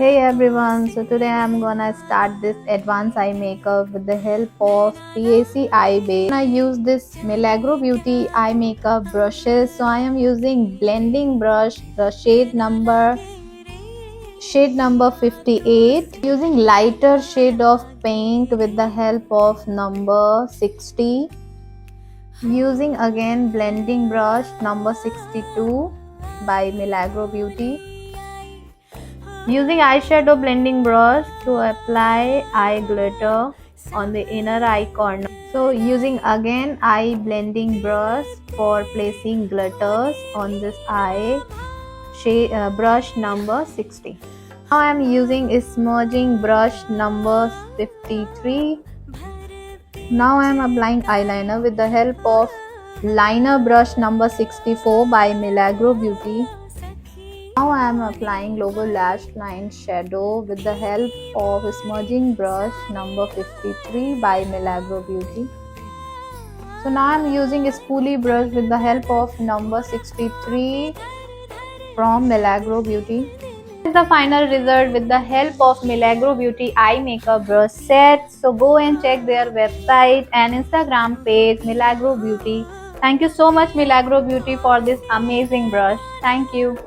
Hey everyone, so today I'm gonna start this advanced eye makeup with the help of PAC eye base. I use this Milagro Beauty Eye Makeup Brushes. So I am using blending brush, the shade number 58. Using lighter shade of pink with the help of number 60. Using again blending brush number 62 by Milagro Beauty. Using eyeshadow blending brush to apply eye glitter on the inner eye corner. So using again eye blending brush for placing glitters on this eye brush number 60. Now I am using a smudging brush number 53. Now I am applying eyeliner with the help of liner brush number 64 by Milagro Beauty. Now I am applying lower lash line shadow with the help of smudging brush number 53 by Milagro Beauty. So now I am using a spoolie brush with the help of number 63 from Milagro Beauty. This is the final result with the help of Milagro Beauty eye makeup brush set. So go and check their website and Instagram page Milagro Beauty. Thank you so much Milagro Beauty for this amazing brush. Thank you.